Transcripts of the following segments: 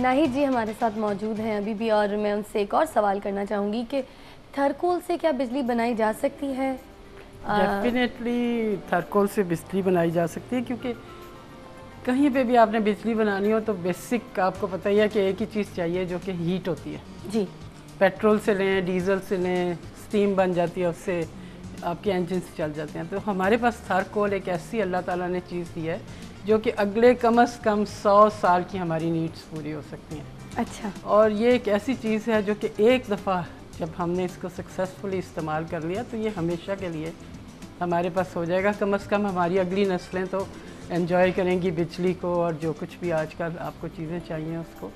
नाहिद जी हमारे साथ मौजूद हैं अभी भी, और मैं उनसे एक और सवाल करना चाहूँगी कि थर्कोल से क्या बिजली बनाई जा सकती है? डेफिनेटली थर्कोल से बिजली बनाई जा सकती है, क्योंकि कहीं पे भी आपने बिजली बनानी हो तो बेसिक आपको पता ही है कि एक ही चीज़ चाहिए जो कि हीट होती है जी। पेट्रोल से लें, डीजल से लें, स्टीम बन जाती है, उससे आपके इंजन चल जाते हैं। तो हमारे पास थर्कोल एक ऐसी अल्लाह ताला ने चीज़ दी है जो कि अगले कम से कम 100 साल की हमारी नीड्स पूरी हो सकती हैं। अच्छा। और ये एक ऐसी चीज़ है जो कि एक दफ़ा जब हमने इसको सक्सेसफुली इस्तेमाल कर लिया तो ये हमेशा के लिए हमारे पास हो जाएगा। कम से कम हमारी अगली नस्लें तो एंजॉय करेंगी बिजली को, और जो कुछ भी आजकल आपको चीज़ें चाहिए उसको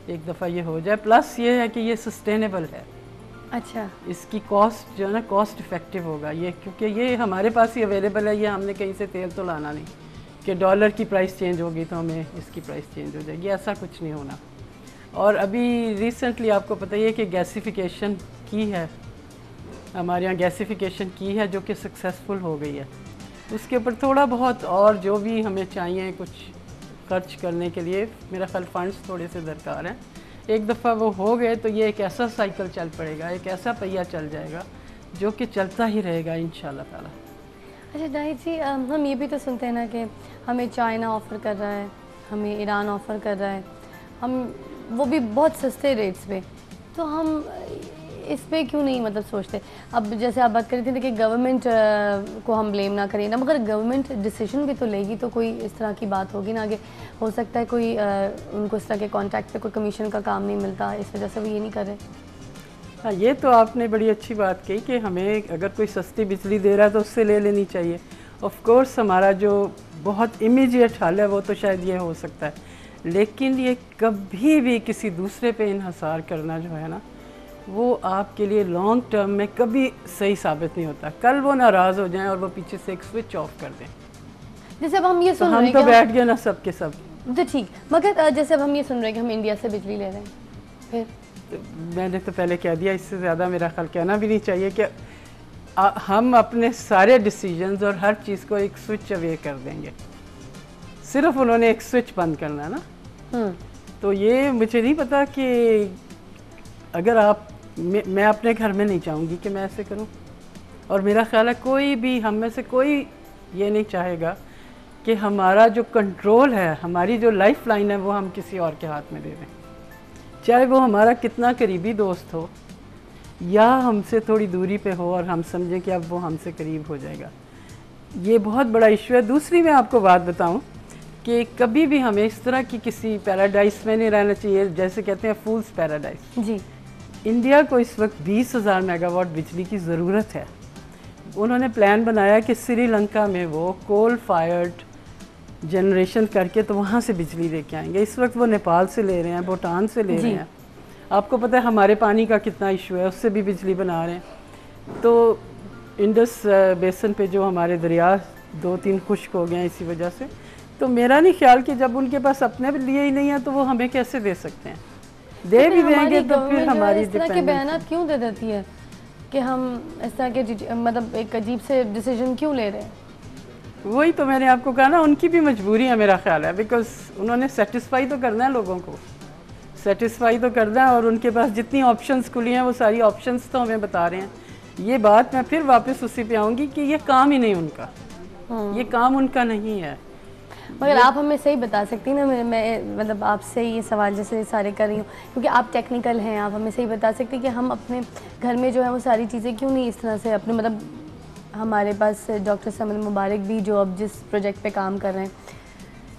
एक दफ़ा ये हो जाए। प्लस ये है कि ये सस्टेनेबल है। अच्छा। इसकी कॉस्ट जो है ना कॉस्ट इफ़ेक्टिव होगा ये, क्योंकि ये हमारे पास ही अवेलेबल है। ये हमने कहीं से तेल तो लाना नहीं कि डॉलर की प्राइस चेंज होगी तो हमें इसकी प्राइस चेंज हो जाएगी, ऐसा कुछ नहीं होना। और अभी रिसेंटली आपको पता ही है कि गैसिफिकेशन की है, हमारे यहाँ गैसिफिकेशन की है जो कि सक्सेसफुल हो गई है। उसके ऊपर थोड़ा बहुत और जो भी हमें चाहिए कुछ खर्च करने के लिए, मेरा ख्याल फंड्स थोड़े से दरकार हैं। एक दफ़ा वो हो गए तो ये एक ऐसा साइकिल चल पड़ेगा, एक ऐसा पहिया चल जाएगा जो कि चलता ही रहेगा इंशाल्लाह ताला। अच्छा नाहिद जी, हम ये भी तो सुनते हैं ना कि हमें चाइना ऑफ़र कर रहा है, हमें ईरान ऑफ़र कर रहा है, हम वो भी बहुत सस्ते रेट्स पे, तो हम इस पे क्यों नहीं मतलब सोचते? अब जैसे आप बात कर रहे थे कि गवर्नमेंट को हम ब्लेम ना करें ना, मगर गवर्नमेंट डिसीजन भी तो लेगी, तो कोई इस तरह की बात होगी ना आगे। हो सकता है कोई उनको इस तरह के कॉन्ट्रैक्ट पे कोई कमीशन का काम नहीं मिलता, इस वजह से वो ये नहीं कर रहे। हाँ, ये तो आपने बड़ी अच्छी बात कही कि हमें अगर कोई सस्ती बिजली दे रहा है तो उससे ले लेनी चाहिए। ऑफ कोर्स हमारा जो बहुत इमीडिएट हल है वो तो शायद ये हो सकता है, लेकिन ये कभी भी किसी दूसरे पे इन्हसार करना जो है ना, वो आपके लिए लॉन्ग टर्म में कभी सही साबित नहीं होता। कल वो नाराज़ हो जाएं और वो पीछे से एक स्विच ऑफ कर दें। जैसे अब हम ये सुन रहे हैं हम तो बैठ गए ना सब के सब, तो ठीक, मगर जैसे अब हम ये सुन रहे हैं कि हम इंडिया से बिजली ले रहे हैं, फिर तो मैंने तो पहले कह दिया, इससे ज़्यादा मेरा ख्याल कहना भी नहीं चाहिए कि हम अपने सारे डिसीजंस और हर चीज़ को एक स्विच अवे कर देंगे। सिर्फ उन्होंने एक स्विच बंद करना है ना। तो ये मुझे नहीं पता कि अगर आप मैं अपने घर में नहीं चाहूँगी कि मैं ऐसे करूँ, और मेरा ख्याल है कोई भी हम में से कोई ये नहीं चाहेगा कि हमारा जो कंट्रोल है, हमारी जो लाइफ लाइन है, वो हम किसी और के हाथ में दे दें, चाहे वो हमारा कितना करीबी दोस्त हो या हमसे थोड़ी दूरी पे हो और हम समझें कि अब वो हमसे करीब हो जाएगा। ये बहुत बड़ा इशू है। दूसरी मैं आपको बात बताऊं कि कभी भी हमें इस तरह की किसी पैराडाइस में नहीं रहना चाहिए, जैसे कहते हैं फूल्स पैराडाइस। जी। इंडिया को इस वक्त 20,000 मेगावाट बिजली की ज़रूरत है। उन्होंने प्लान बनाया कि श्रीलंका में वो कोल फायर्ड जनरेशन करके तो वहाँ से बिजली लेके आएंगे। इस वक्त वो नेपाल से ले रहे हैं, भूटान से ले रहे हैं। आपको पता है हमारे पानी का कितना इशू है, उससे भी बिजली बना रहे हैं। तो इंडस बेसन पे जो हमारे दरिया 2-3 खुश्क हो गए हैं इसी वजह से। तो मेरा नहीं ख्याल कि जब उनके पास अपने लिए ही नहीं है तो वो हमें कैसे दे सकते हैं। दे भी देंगे तो फिर हमारी इस तरह के बयान क्यों दे देती है कि हम इस तरह के मतलब एक अजीब से डिसीजन क्यों ले रहे हैं? वही तो मैंने आपको कहा ना, उनकी भी मजबूरी है मेरा ख्याल है, बिकॉज उन्होंने सेटिस्फाई तो करना है, लोगों को सेटिस्फाई तो करना है, और उनके पास जितनी ऑप्शंस खुली हैं वो सारी ऑप्शंस तो हमें बता रहे हैं। ये बात मैं फिर वापस उसी पे आऊँगी कि ये काम ही नहीं उनका, ये काम उनका नहीं है। मगर आप हमें सही बता सकती हैं ना, मैं मतलब आपसे ये सवाल जैसे सारे कर रही हूँ क्योंकि आप टेक्निकल हैं, आप हमें सही बता सकते हैं कि हम अपने घर में जो है वो सारी चीज़ें क्यों नहीं इस तरह से अपने मतलब हमारे पास डॉक्टर समद मुबारक भी जो अब जिस प्रोजेक्ट पे काम कर रहे हैं,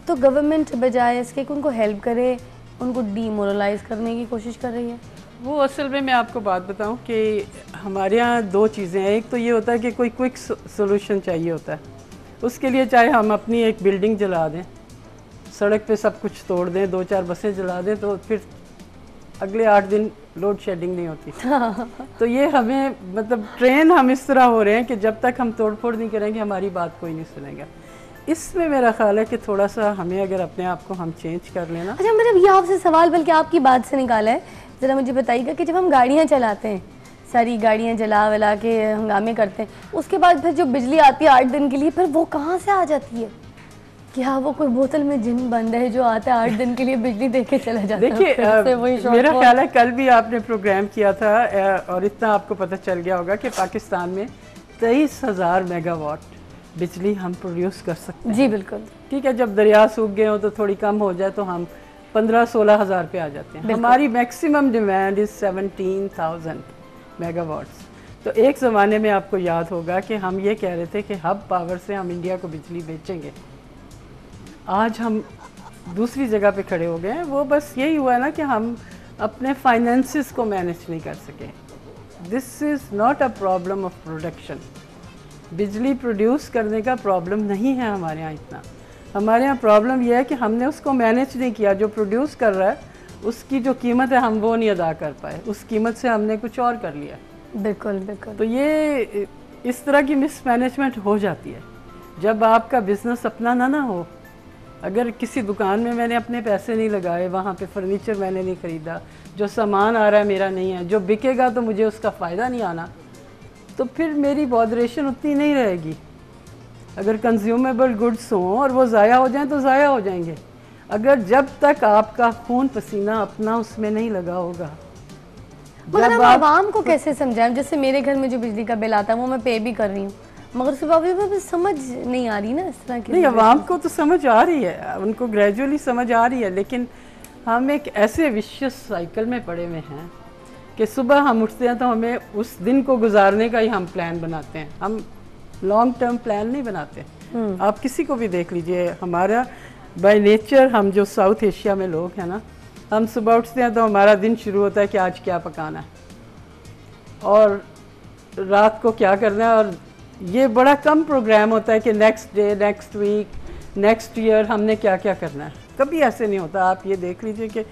तो गवर्नमेंट बजाय इसके कि उनको हेल्प करे, उनको डीमोरलाइज करने की कोशिश कर रही है। वो असल में मैं आपको बात बताऊं कि हमारे यहाँ 2 चीज़ें हैं। एक तो ये होता है कि कोई क्विक सोल्यूशन चाहिए होता है, उसके लिए चाहे हम अपनी एक बिल्डिंग जला दें, सड़क पे सब कुछ तोड़ दें, 2-4 बसें जला दें, तो फिर अगले 8 दिन लोड शेडिंग नहीं होती। तो ये हमें मतलब ट्रेन हम इस तरह हो रहे हैं कि जब तक हम तोड़ फोड़ नहीं करेंगे हमारी बात कोई नहीं सुनेगा। इसमें मेरा ख्याल है कि थोड़ा सा हमें अगर अपने आप को हम चेंज कर लेना। अच्छा, मतलब ये आपसे सवाल बल्कि आपकी बात से निकाला है, ज़रा मुझे बताइएगा कि जब हम गाड़ियाँ चलाते हैं, सारी गाड़ियाँ जला वला के हंगामे करते हैं, उसके बाद फिर जो बिजली आती है 8 दिन के लिए, फिर वो कहाँ से आ जाती है? कि हाँ वो कोई बोतल में जिन बंद है जो आता है 8 दिन के लिए बिजली दे के चला जाता है। देखिए मेरा ख्याल है कल भी आपने प्रोग्राम किया था और इतना आपको पता चल गया होगा कि पाकिस्तान में 23,000 मेगावाट बिजली हम प्रोड्यूस कर सकते हैं। जी बिल्कुल। ठीक है, जब दरिया सूख गए हो तो थोड़ी कम हो जाए तो हम 15-16 हज़ार पे आ जाते हैं। हमारी मैक्सिमम डिमांड इज़ 17,000 मेगावाट्स। तो एक ज़माने में आपको याद होगा कि हम ये कह रहे थे कि हब पावर से हम इंडिया को बिजली बेचेंगे। आज हम दूसरी जगह पे खड़े हो गए हैं। वो बस यही हुआ ना कि हम अपने फाइनेंसिस को मैनेज नहीं कर सके। This is not a problem of production. बिजली प्रोड्यूस करने का प्रॉब्लम नहीं है हमारे यहाँ इतना। हमारे यहाँ प्रॉब्लम यह है कि हमने उसको मैनेज नहीं किया। जो प्रोड्यूस कर रहा है उसकी जो कीमत है हम वो नहीं अदा कर पाए, उस कीमत से हमने कुछ और कर लिया। बिल्कुल बिल्कुल। तो ये इस तरह की मिसमैनेजमेंट हो जाती है जब आपका बिजनेस अपना ना हो। अगर किसी दुकान में मैंने अपने पैसे नहीं लगाए, वहाँ पे फर्नीचर मैंने नहीं ख़रीदा, जो सामान आ रहा है मेरा नहीं है, जो बिकेगा तो मुझे उसका फ़ायदा नहीं आना, तो फिर मेरी बॉदरेशन उतनी नहीं रहेगी। अगर कंज्यूमेबल गुड्स हों और वो ज़ाया हो जाएं तो ज़ाया हो जाएंगे। अगर जब तक आपका खून पसीना अपना उसमें नहीं लगा होगा। मगर हम आवाम को कैसे समझाएं? जैसे मेरे घर में जो बिजली का बिल आता है वो मैं पे भी कर रही हूँ, मगर उसके बावजूद भी समझ नहीं आ रही ना इस तरह की। नहीं, आवाम को तो समझ आ रही है, उनको ग्रेजुअली समझ आ रही है, लेकिन हम एक ऐसे विशियस साइकिल में पड़े हुए हैं कि सुबह हम उठते हैं तो हमें उस दिन को गुजारने का ही हम प्लान बनाते हैं। हम लॉन्ग टर्म प्लान नहीं बनाते। आप किसी को भी देख लीजिए, हमारा बाय नेचर हम जो साउथ एशिया में लोग हैं ना, हम सुबह उठते हैं तो हमारा दिन शुरू होता है कि आज क्या पकाना है और रात को क्या करना है। और ये बड़ा कम प्रोग्राम होता है कि next day, next week, next year हमने क्या क्या करना है। कभी ऐसे नहीं होता। आप ये देख लीजिए कि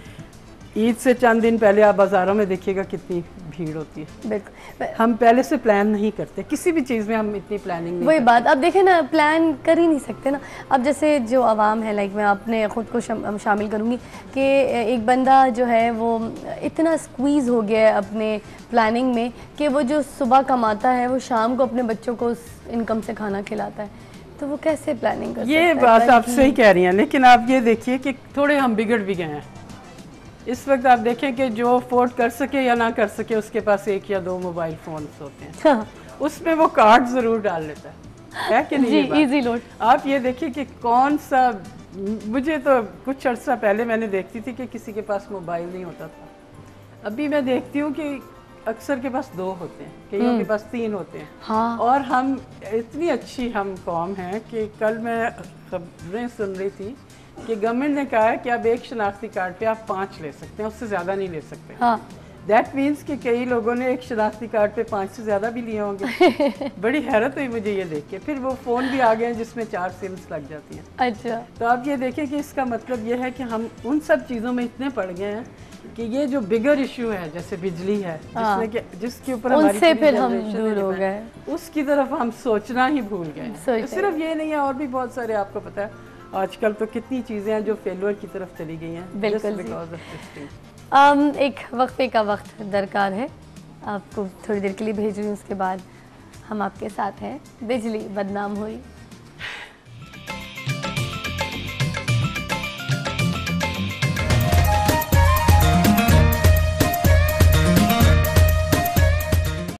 ईद से चंद दिन पहले आप बाज़ारों में देखिएगा कितनी भीड़ होती है। बिल्कुल, हम पहले से प्लान नहीं करते किसी भी चीज़ में, हम इतनी प्लानिंग नहीं वही बात अब देखें ना, प्लान कर ही नहीं सकते ना। अब जैसे जो आवाम है, लाइक मैं अपने ख़ुद को शामिल करूँगी कि एक बंदा जो है वो इतना स्क्वीज़ हो गया है अपने प्लानिंग में कि वो जो सुबह कमाता है वो शाम को अपने बच्चों को उस इनकम से खाना खिलाता है, तो वो कैसे प्लानिंग कर सकता है? ये बात आप सही कह रही हैं, लेकिन आप ये देखिए कि थोड़े हम बिगड़ भी गए हैं। इस वक्त आप देखें कि जो अफोर्ड कर सके या ना कर सके उसके पास 1 या 2 मोबाइल फ़ोन्स होते हैं। हाँ। उसमें वो कार्ड ज़रूर डाल लेता है कि नहीं? जी, इजी लोड। आप ये देखिए कि कौन सा, मुझे तो कुछ अर्सा पहले मैंने देखती थी कि किसी के पास मोबाइल नहीं होता था। अभी मैं देखती हूँ कि अक्सर के पास 2 होते हैं, कईयों के पास 3 होते हैं। हाँ। और हम इतनी अच्छी हम कौम हैं कि कल मैं खबरें सुन रही थी कि गवर्नमेंट ने कहा है कि अब एक शनाख्ती कार्ड पे आप 5 ले सकते हैं, उससे ज़्यादा नहीं ले सकते। हाँ। दैट मीन्स कि कई लोगों ने एक शनाख्ती कार्ड पे 5 से ज़्यादा भी लिए होंगे। बड़ी हैरत हुई मुझे ये देख के। फिर वो फ़ोन भी आ गए हैं जिसमें 4 सिम्स लग जाती हैं। अच्छा। तो आप ये देखें कि इसका मतलब ये है कि हम उन सब चीज़ों में इतने पड़ गए हैं कि ये जो बिगर इशू है जैसे बिजली है, जिसके ऊपर उनसे फिर हम दूर हो गए, उसकी तरफ हम सोचना ही भूल गए। तो सिर्फ ये नहीं है, और भी बहुत सारे, आपको पता है आजकल तो कितनी चीज़ें हैं जो फेलियर की तरफ चली गई हैं। बिल्कुल। एक वक्फे का वक्त दरकार है, आपको थोड़ी देर के लिए भेज रही हूँ, उसके बाद हम आपके साथ हैं। बिजली बदनाम हुई।